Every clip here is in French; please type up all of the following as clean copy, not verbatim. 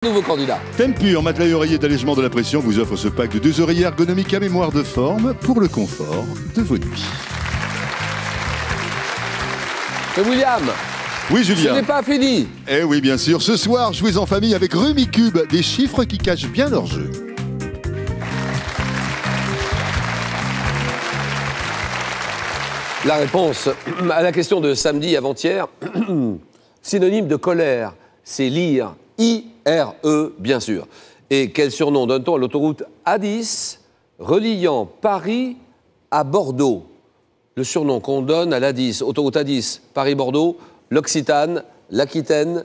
Nouveau candidat. Tempur, matelas et oreiller d'allègement de la pression vous offre ce pack de 2 oreillers ergonomiques à mémoire de forme pour le confort de vos nuits. C'est William. Oui, Julien. Ce n'est pas fini. Eh oui, bien sûr. Ce soir, jouez en famille avec Rumicube, des chiffres qui cachent bien leur jeu. La réponse à la question de samedi avant-hier, synonyme de colère, c'est lire. I-R-E, bien sûr. Et quel surnom donne-t-on à l'autoroute A10 reliant Paris à Bordeaux? Le surnom qu'on donne à l'A10, autoroute A10, Paris-Bordeaux, l'Occitane, l'Aquitaine,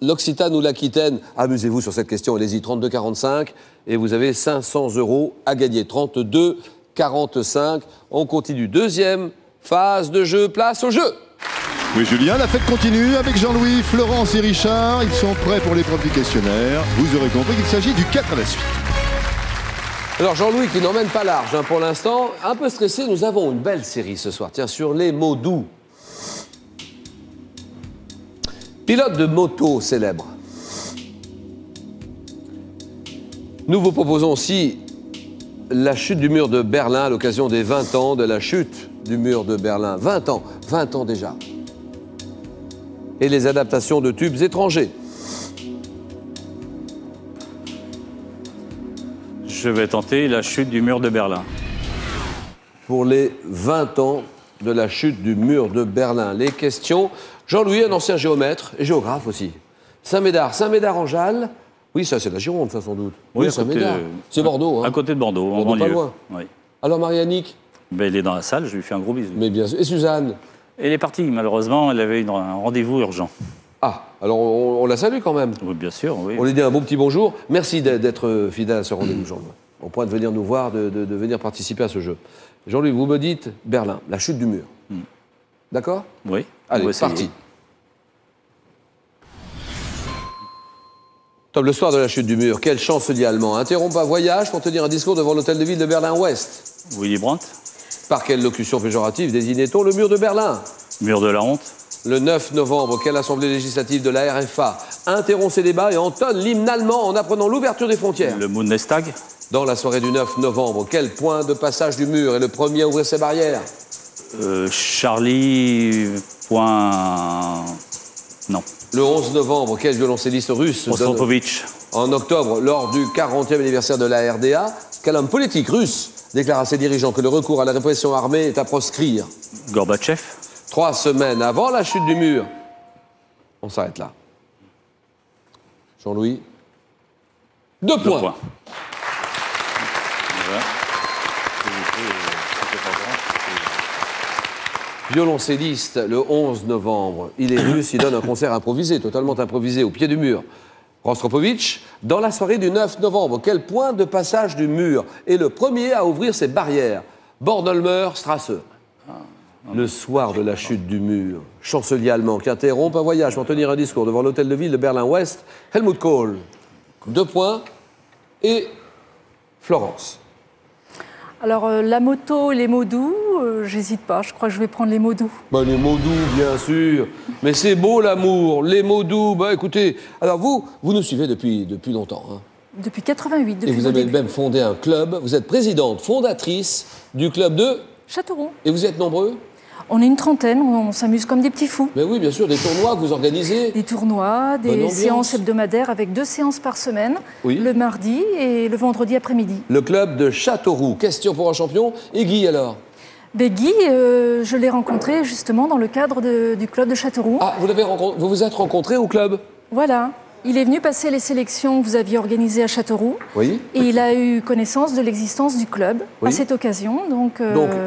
l'Occitane ou l'Aquitaine. Amusez-vous sur cette question, allez-y, 32,45 et vous avez 500 € à gagner. 32,45. On continue. Deuxième phase de jeu, place au jeu. Oui, Julien, la fête continue avec Jean-Louis, Florence et Richard. Ils sont prêts pour l'épreuve du questionnaire. Vous aurez compris qu'il s'agit du 4 à la suite. Alors Jean-Louis qui n'emmène pas large pour l'instant, un peu stressé, nous avons une belle série ce soir, tiens, sur les mots doux. Pilote de moto célèbre. Nous vous proposons aussi la chute du mur de Berlin à l'occasion des 20 ans de la chute du mur de Berlin. 20 ans déjà. Et les adaptations de tubes étrangers. Je vais tenter la chute du mur de Berlin. Pour les 20 ans de la chute du mur de Berlin. Les questions. Jean-Louis, un ancien géomètre et géographe aussi. Saint-Médard, Saint-Médard-en-Jalles. Oui, ça c'est la Gironde, ça sans doute. Oui, Saint-Médard. C'est Bordeaux. À côté de Bordeaux, en banlieue. Pas loin. Oui. Alors Marianique? Ben, elle est dans la salle, je lui fais un gros bisou. Mais bien sûr. Et Suzanne? Elle est partie, malheureusement, elle avait un rendez-vous urgent. Ah, alors on la salue quand même. Oui, bien sûr, oui. On lui dit un bon petit bonjour. Merci d'être fidèle à ce rendez-vous, Jean-Louis. Au point de venir nous voir, de venir participer à ce jeu. Jean-Louis, vous me dites Berlin, la chute du mur. D'accord? Oui. Allez, parti. Le soir de la chute du mur, quel chancelier allemand interrompt un voyage pour tenir un discours devant l'hôtel de ville de Berlin-Ouest? Willy Brandt. Par quelle locution péjorative désignait-on le mur de Berlin? Mur de la honte. Le 9 novembre, quelle assemblée législative de la RFA interrompt ses débats et entonne l'hymne allemand en apprenant l'ouverture des frontières? Le Bundestag. Dans la soirée du 9 novembre, quel point de passage du mur est le premier à ouvrir ses barrières? Charlie. Non. Le 11 novembre, quel violoncelliste russe Rostropovitch. En octobre, lors du 40e anniversaire de la RDA, quel homme politique russe déclare à ses dirigeants que le recours à la répression armée est à proscrire? Gorbatchev. 3 semaines avant la chute du mur. On s'arrête là. Jean-Louis. 2 points. Voilà. Violoncelliste, le 11 novembre. Il est russe, il donne un concert improvisé, totalement improvisé, au pied du mur. Rostropovitch, dans la soirée du 9 novembre, quel point de passage du mur est le premier à ouvrir ses barrières? Bornholmer Strasse. Le soir de la chute du mur, chancelier allemand qui interrompt un voyage pour tenir un discours devant l'hôtel de ville de Berlin-Ouest, Helmut Kohl. 2 points. Et Florence. Alors, la moto, les mots doux, j'hésite pas. Je crois que je vais prendre les mots doux. Bah, les mots doux, bien sûr. Mais c'est beau, l'amour. Les mots doux, bah, écoutez. Alors, vous nous suivez depuis longtemps. Hein. Depuis 88, depuis Et vous avez même fondé un club. Vous êtes présidente, fondatrice du club de Châteauroux. Et vous êtes nombreux? On est une trentaine, on s'amuse comme des petits fous. Mais oui, bien sûr, des tournois que vous organisez. Des tournois, des séances hebdomadaires avec 2 séances par semaine, le mardi et le vendredi après-midi. Le club de Châteauroux. Question pour un champion. Et Guy, alors? Guy, je l'ai rencontré justement dans le cadre du club de Châteauroux. Ah, vous vous êtes rencontrés au club? Voilà. Il est venu passer les sélections que vous aviez organisées à Châteauroux. Oui. Et il a eu connaissance de l'existence du club à cette occasion. Donc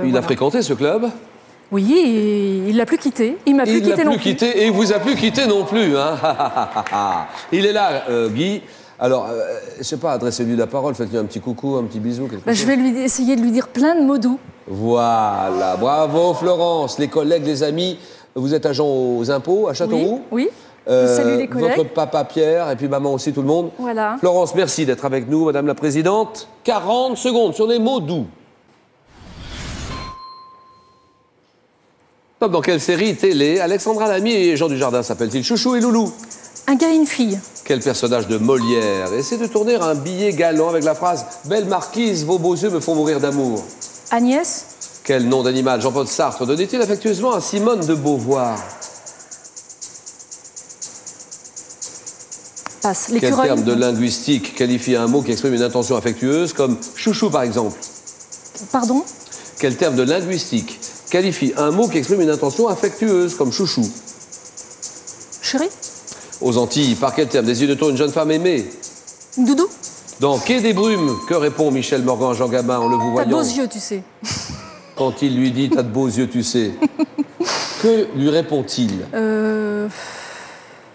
il a fréquenté ce club? Oui, et il l'a plus quitté. Il m'a plus quitté non plus. Et il vous a plus quitté non plus. Hein. Il est là, Guy. Alors, je sais pas, adressez-lui la parole, faites-lui un petit coucou, un petit bisou, quelque chose. Je vais essayer de lui dire plein de mots doux. Voilà, bravo Florence. Les collègues, les amis, vous êtes agent aux impôts à Châteauroux? Oui. Salut les collègues. Votre papa Pierre et puis maman aussi, tout le monde. Voilà. Florence, merci d'être avec nous, Madame la Présidente. 40 secondes sur les mots doux. Dans quelle série télé Alexandra Lamy et Jean Dujardin s'appellent-ils? Chouchou et Loulou? Un gars et une fille. Quel personnage de Molière essaie de tourner un billet galant avec la phrase « Belle marquise, vos beaux yeux me font mourir d'amour ». Agnès. Quel nom d'animal Jean-Paul Sartre donnait-il affectueusement à Simone de Beauvoir? Passe. Quel terme de linguistique qualifie un mot qui exprime une intention affectueuse, comme chouchou par exemple? Pardon? Quel terme de linguistique qualifie un mot qui exprime une intention affectueuse, comme chouchou? Chérie? Aux Antilles, par quel terme désigne-t-on une jeune femme aimée? Doudou? Dans Quai des Brumes, que répond Michel Morgan à Jean Gabin en le vous voyant? T'as de beaux yeux, tu sais. Quand il lui dit « T'as de beaux yeux, tu sais », que lui répond-il?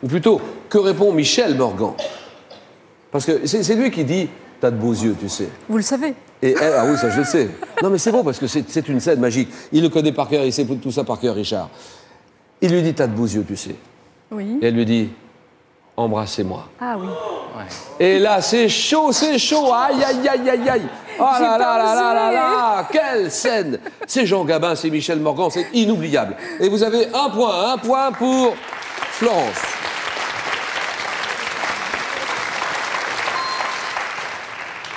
Ou plutôt, que répond Michel Morgan? Parce que c'est lui qui dit « T'as de beaux yeux, tu sais ». Vous le savez. Et elle, ah oui, ça je le sais. Non mais c'est bon parce que c'est une scène magique. Il le connaît par cœur, il sait tout ça par cœur, Richard. Il lui dit « T'as de beaux yeux, tu sais ». Oui. Et elle lui dit « Embrassez-moi ». Ah oui. Ouais. Et là, c'est chaud, aïe, aïe, aïe, aïe, aïe. Oh là là là là là là, quelle scène. C'est Jean Gabin, c'est Michel Morgan, c'est inoubliable. Et vous avez un point pour Florence.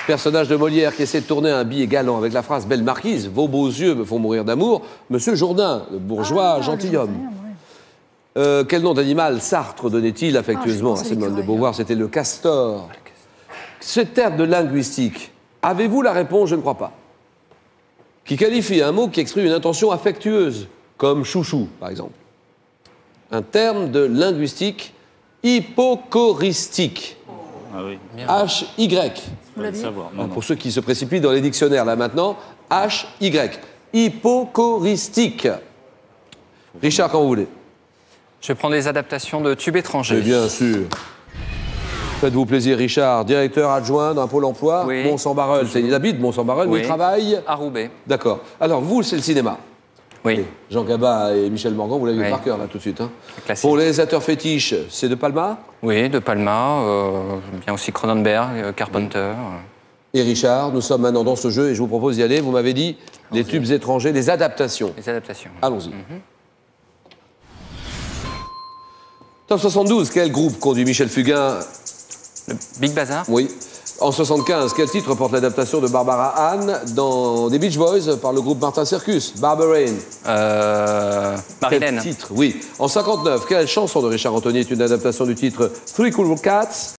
Personnage de Molière qui essaie de tourner un billet galant avec la phrase « Belle marquise, vos beaux yeux me font mourir d'amour », Monsieur Jourdain, le bourgeois gentilhomme. Quel nom d'animal Sartre donnait-il affectueusement à Simone de Beauvoir? C'était le castor. Ce terme de linguistique, avez-vous la réponse? Je ne crois pas. Qui qualifie un mot qui exprime une intention affectueuse, comme chouchou, par exemple. Un terme de linguistique hypocoristique. Ah oui. H-Y. Vous l'aviez? Pour ceux qui se précipitent dans les dictionnaires, là, maintenant, H-Y. Hypocoristique. Richard, quand vous voulez. Je vais prendre les adaptations de tubes étrangers. Mais bien sûr. Faites-vous plaisir, Richard, directeur adjoint d'un pôle emploi, oui. Mont-Saint-Barreul. Il habite Mont-Saint-Barreul, oui. mais il travaille... À Roubaix. D'accord. Alors, vous, c'est le cinéma. Oui. Et Jean Gabin et Michel Morgan, vous l'avez vu par cœur, là, tout de suite. Hein. Pour les réalisateurs fétiches, c'est De Palma? Oui, De Palma, bien aussi Cronenberg, Carpenter. Et Richard, nous sommes maintenant dans ce jeu et je vous propose d'y aller. Vous m'avez dit les tubes étrangers, les adaptations. Les adaptations. Allons-y. Top 72, quel groupe conduit Michel Fugain? Le Big Bazar? Oui. En 75, quel titre porte l'adaptation de Barbara Ann dans des Beach Boys par le groupe Martin Circus? Barbara Ann. Marilyn. Quel titre? Oui. En 59, quelle chanson de Richard Anthony est une adaptation du titre Three Cool Cats?